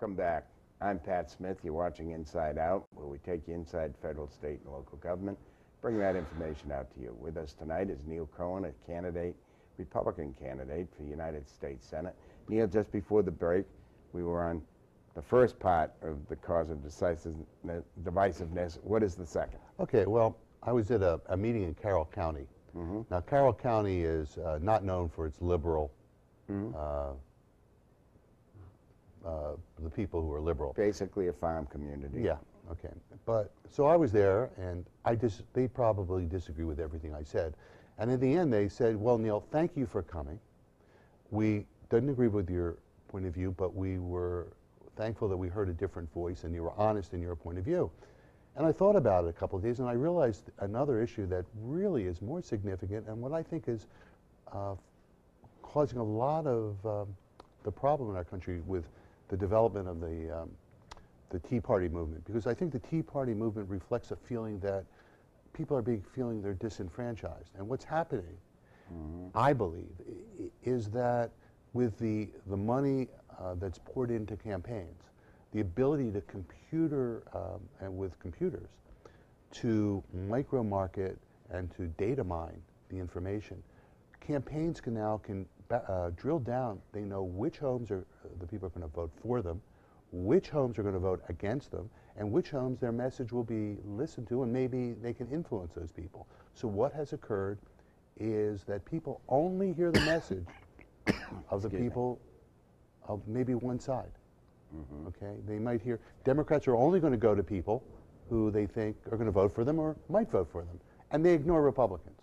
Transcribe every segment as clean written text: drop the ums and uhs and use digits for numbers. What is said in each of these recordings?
Welcome back. I'm Pat Smith. You're watching Inside Out, where we take you inside federal, state, and local government, bring that information out to you. With us tonight is Neil Cohen, a candidate, Republican candidate for United States Senate. Neil, just before the break, we were on the first part of the cause of divisiveness. What is the second? Okay, well, I was at a meeting in Carroll County. Now, Carroll County is not known for its liberal, the people who are liberal. Basically a farm community. Yeah, okay. But, so I was there, and they probably disagree with everything I said. And in the end, they said, well, Neil, thank you for coming. We didn't agree with your point of view, but we were thankful that we heard a different voice, and you were honest in your point of view. And I thought about it a couple of days, and I realized another issue that really is more significant, and what I think is causing a lot of the problem in our country with the development of the Tea Party movement. Because I think the Tea Party movement reflects a feeling that people are feeling they're disenfranchised. And what's happening, I believe, is that with the money that's poured into campaigns, the ability to and with computers to micro market and to data mine the information, campaigns now can drill down. They know which homes are the people are going to vote for them, which homes are going to vote against them, and which homes their message will be listened to, and maybe they can influence those people. So what has occurred is that people only hear the message of the people of maybe one side. Okay, they might hear Democrats are only going to go to people who they think are going to vote for them or might vote for them, and they ignore Republicans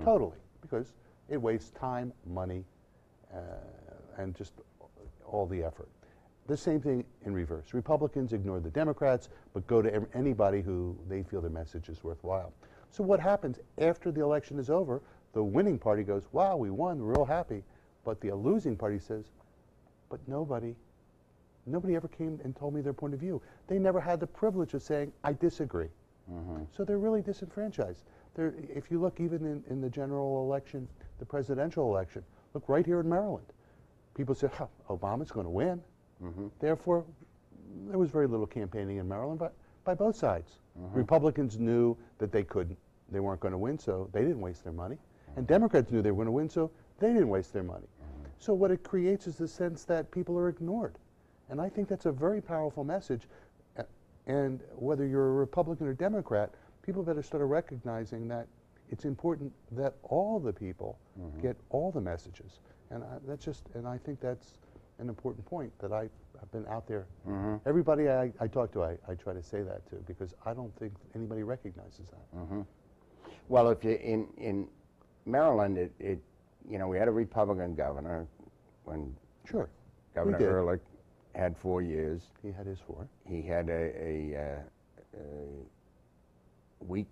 totally, because it wastes time, money, and just all the effort. The same thing in reverse. Republicans ignore the Democrats, but go to anybody who they feel their message is worthwhile. So what happens after the election is over? The winning party goes, wow, we won, we're real happy. But the losing party says, but nobody ever came and told me their point of view. They never had the privilege of saying, I disagree. So they're really disenfranchised. If you look even in the general election, the presidential election, look right here in Maryland. People said, huh, Obama's going to win. Therefore, there was very little campaigning in Maryland by both sides. Republicans knew that they weren't going to win, so they didn't waste their money. And Democrats knew they were going to win, so they didn't waste their money. So what it creates is the sense that people are ignored. And I think that's a very powerful message. And whether you're a Republican or Democrat, people better start recognizing that it's important that all the people get all the messages. And I think that's an important point that I've been out there. Everybody I talk to, I try to say that to, because I don't think anybody recognizes that. Well, if you in Maryland, we had a Republican governor when Governor Ehrlich had 4 years. He had his 4. He had a weak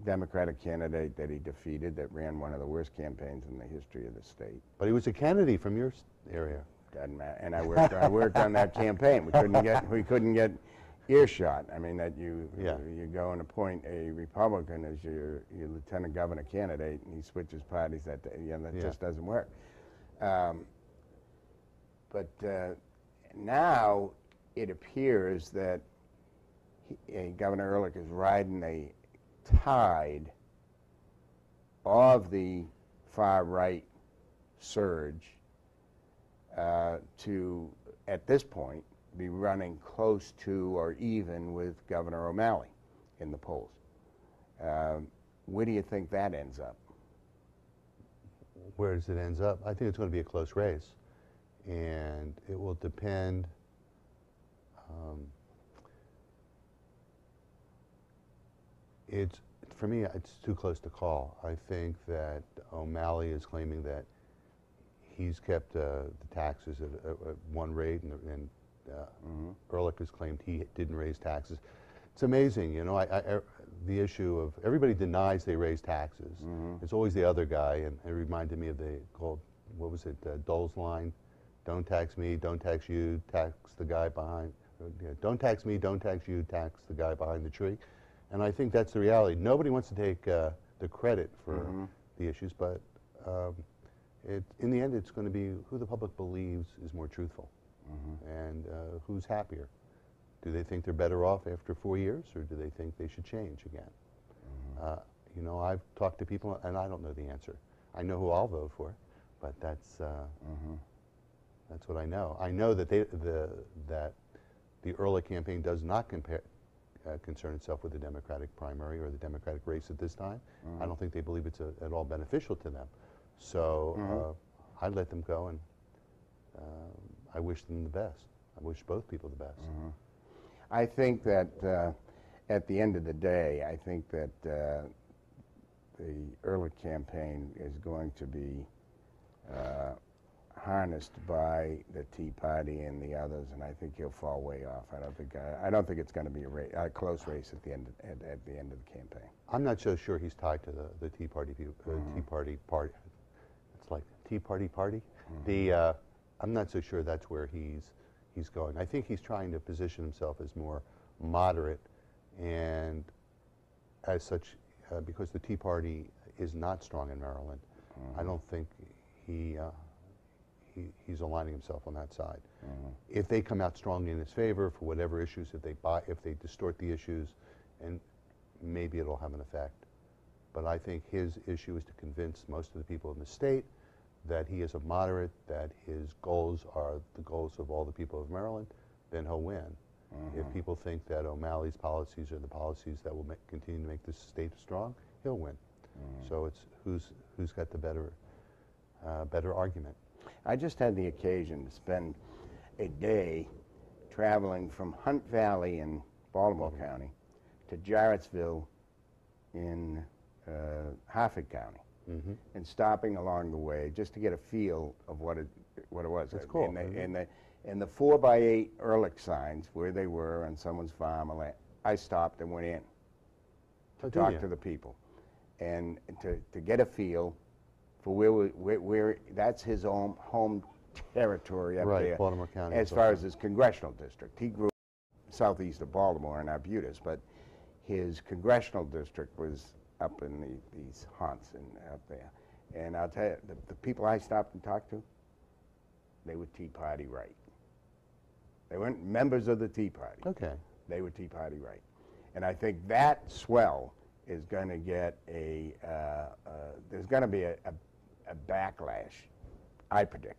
Democratic candidate that he defeated that ran one of the worst campaigns in the history of the state. But he was a candidate from your area. Doesn't matter. And I worked on that campaign. We couldn't get earshot. I mean, that you go and appoint a Republican as your lieutenant governor candidate, and he switches parties. That just doesn't work. But now it appears that Governor Ehrlich is riding a tide of the far-right surge to, at this point, be running close to or even with Governor O'Malley in the polls. Where do you think that ends up? Where does it end up? I think it's going to be a close race. And it will depend. For me, it's too close to call. I think that O'Malley is claiming that he's kept the taxes at one rate, and Ehrlich has claimed he didn't raise taxes. It's amazing, the issue of everybody denies they raise taxes. It's always the other guy, and it reminded me of what was it, Dole's line? Don't tax me, don't tax you, tax the guy behind. Don't tax me, don't tax you, tax the guy behind the tree. And I think that's the reality. Nobody wants to take the credit for the issues, but in the end, it's going to be who the public believes is more truthful. And who's happier? Do they think they're better off after 4 years, or do they think they should change again? You know, I've talked to people, and I don't know the answer. I know who I'll vote for, but that's what I know. I know that that the Ehrlich campaign does not concern itself with the Democratic primary or the Democratic race at this time. I don't think they believe it's at all beneficial to them. So I let them go, and I wish them the best. I wish both people the best. I think that at the end of the day, I think that the Ehrlich campaign is going to be harnessed by the Tea Party and the others, and I think he'll fall way off. I don't think it's going to be a close race at the end of the campaign. I'm not so sure he's tied to the Tea Party people. Tea Party. It's like Tea Party. I'm not so sure that's where he's going. I think he's trying to position himself as more moderate, and as such, because the Tea Party is not strong in Maryland, I don't think he's aligning himself on that side. If they come out strongly in his favor for whatever issues, if they distort the issues, and maybe it'll have an effect. But I think his issue is to convince most of the people in the state that he is a moderate, that his goals are the goals of all the people of Maryland, then he'll win. If people think that O'Malley's policies are the policies that will continue to make this state strong, he'll win. So it's who's got the better argument. I just had the occasion to spend a day traveling from Hunt Valley in Baltimore County to Jarrettsville in Harford County, and stopping along the way just to get a feel of what it was. That's cool. And the 4x8 Ehrlich signs, where they were on someone's farm, I stopped and went in to talk to the people, and to get a feel for where that's his home territory up there. Baltimore County. As far as his congressional district. He grew up southeast of Baltimore in Arbutus, but his congressional district was up in these haunts and up there. And I'll tell you, the people I stopped and talked to, they were Tea Party right. They weren't members of the Tea Party. Okay. They were Tea Party right. And I think that swell is going to get there's going to be a backlash, I predict.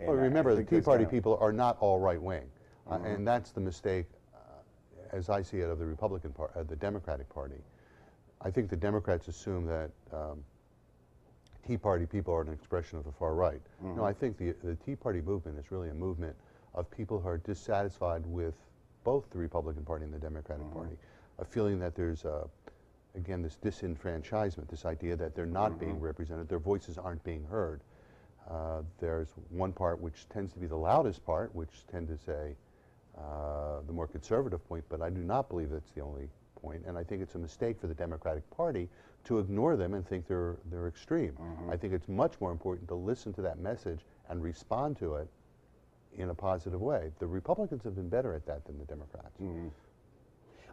Well, remember, the Tea Party people are not all right-wing, and that's the mistake, as I see it, of the Republican Party, the Democratic Party. I think the Democrats assume that Tea Party people are an expression of the far right. No, I think the Tea Party movement is really a movement of people who are dissatisfied with both the Republican Party and the Democratic Party, a feeling that there's again, this disenfranchisement, this idea that they're not being represented, their voices aren't being heard. There's one part which tends to be the loudest part, which tend to say the more conservative point, but I do not believe that's the only point, and I think it's a mistake for the Democratic Party to ignore them and think they're extreme. I think it's much more important to listen to that message and respond to it in a positive way. The Republicans have been better at that than the Democrats.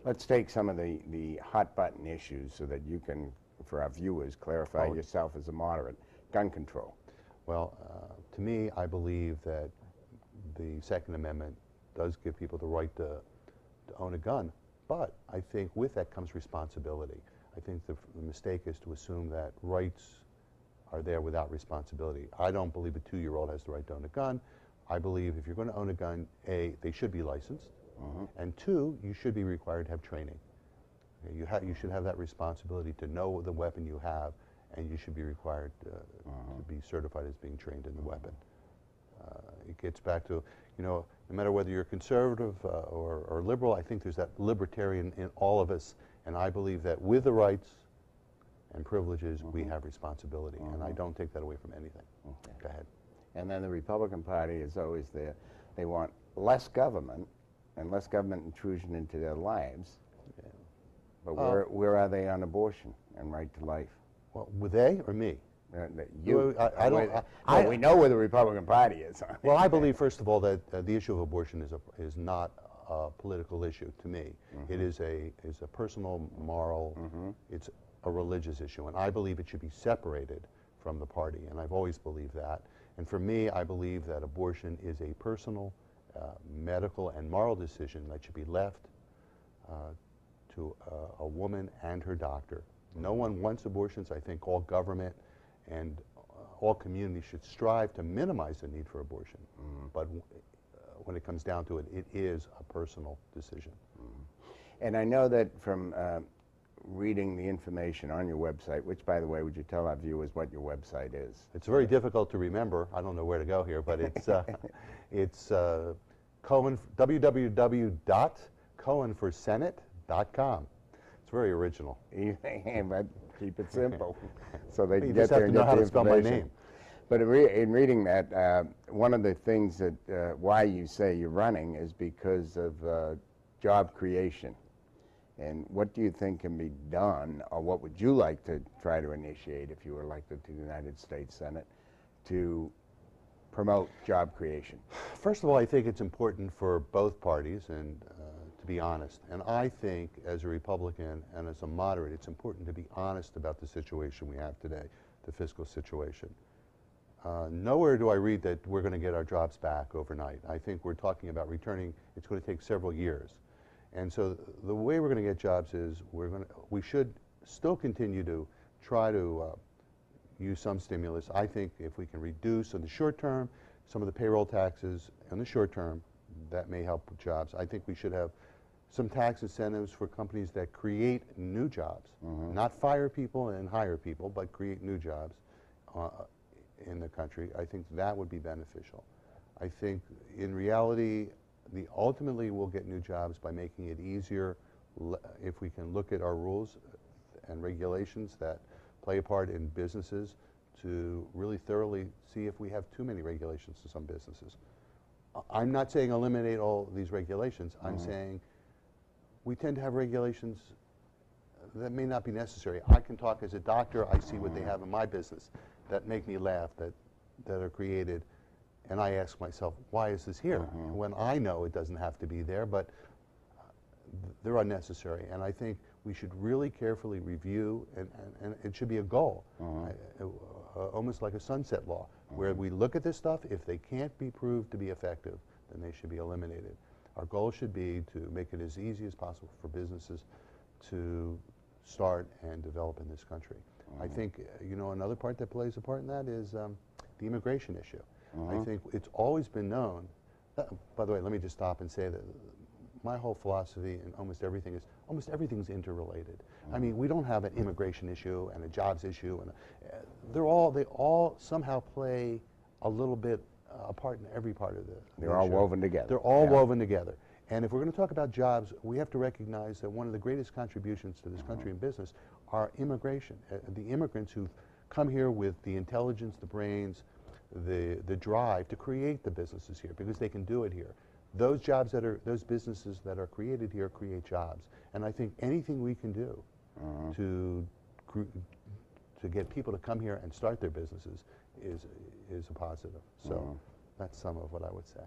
Let's take some of the hot button issues so that you can, for our viewers, clarify yourself as a moderate. Gun control. Well, to me, I believe that the Second Amendment does give people the right to own a gun, but I think with that comes responsibility. I think the mistake is to assume that rights are there without responsibility. I don't believe a 2-year-old has the right to own a gun. I believe if you're going to own a gun, A, they should be licensed, and 2, you should be required to have training. Okay, you should have that responsibility to know the weapon you have, and you should be required to be certified as being trained in the weapon. It gets back to, no matter whether you're conservative or liberal, I think there's that libertarian in all of us, and I believe that with the rights and privileges, we have responsibility, and I don't take that away from anything. Go ahead. And then the Republican Party is always there. They want less government and less government intrusion into their lives. But where are they on abortion and right to life? Well, were they or me? You. I don't. We know where the Republican Party is. Well, I believe, first of all, that the issue of abortion is not a political issue to me. It is a personal, moral. It's a religious issue, and I believe it should be separated from the party, and I've always believed that. And for me, I believe that abortion is a personal medical and moral decision that should be left to a woman and her doctor. No one wants abortions. I think all government and all communities should strive to minimize the need for abortion. But when it comes down to it, it is a personal decision. And I know that from reading the information on your website, which, by the way, would you tell our viewers what your website is? It's very difficult to remember. I don't know where to go here, but it's it's Cohen, www.cohenforsenate.com. It's very original. But keep it simple, so they You can just get there have to and know get how the to spell my information. name. But in reading that, one of the things that why you say you're running is because of job creation. And what do you think can be done, or what would you like to try to initiate if you were elected to the United States Senate to promote job creation? First of all, I think it's important for both parties, and to be honest. And I think, as a Republican and as a moderate, it's important to be honest about the situation we have today, the fiscal situation. Nowhere do I read that we're going to get our jobs back overnight. I think we're talking about returning. It's going to take several years. And so the way we're going to get jobs is we should still continue to try to use some stimulus. I think if we can reduce in the short term some of the payroll taxes in the short term, that may help with jobs. I think we should have some tax incentives for companies that create new jobs, not fire people and hire people, but create new jobs in the country. I think that would be beneficial. I think in reality, ultimately we'll get new jobs by making it easier if we can look at our rules and regulations that play a part in businesses to really thoroughly see if we have too many regulations to some businesses. I'm not saying eliminate all these regulations. I'm saying we tend to have regulations that may not be necessary. I can talk as a doctor. I see what they have in my business that make me laugh, that are created. And I ask myself, why is this here? When I know it doesn't have to be there, but they're unnecessary. And I think we should really carefully review, and it should be a goal, almost like a sunset law, where we look at this stuff. If they can't be proved to be effective, then they should be eliminated. Our goal should be to make it as easy as possible for businesses to start and develop in this country. I think, you know, another part that plays a part in that is the immigration issue. I think it's always been known. By the way, let me just stop and say that my whole philosophy in almost everything's interrelated. I mean, we don't have an immigration issue and a jobs issue, and they all somehow play a little bit a part in every part of the They're all woven together. They're all woven together. And if we're going to talk about jobs, we have to recognize that one of the greatest contributions to this country in business are immigration. The immigrants who've come here with the intelligence, the brains, the drive to create the businesses here, because they can do it here. Those businesses that are created here create jobs. And I think anything we can do to get people to come here and start their businesses is a positive. So that's some of what I would say.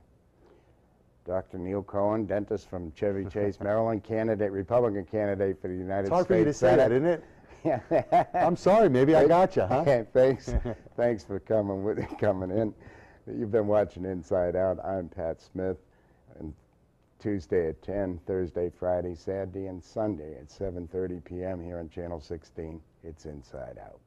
Dr. Neil Cohen, dentist from Chevy Chase, Maryland, Republican candidate for the United States Senate. It's hard for you to say that, isn't it? Yeah. I'm sorry, maybe I got you, huh? Thanks for coming in. You've been watching Inside Out. I'm Pat Smith. And Tuesday at 10, Thursday, Friday, Saturday, and Sunday at 7:30 p.m. here on Channel 16. It's Inside Out.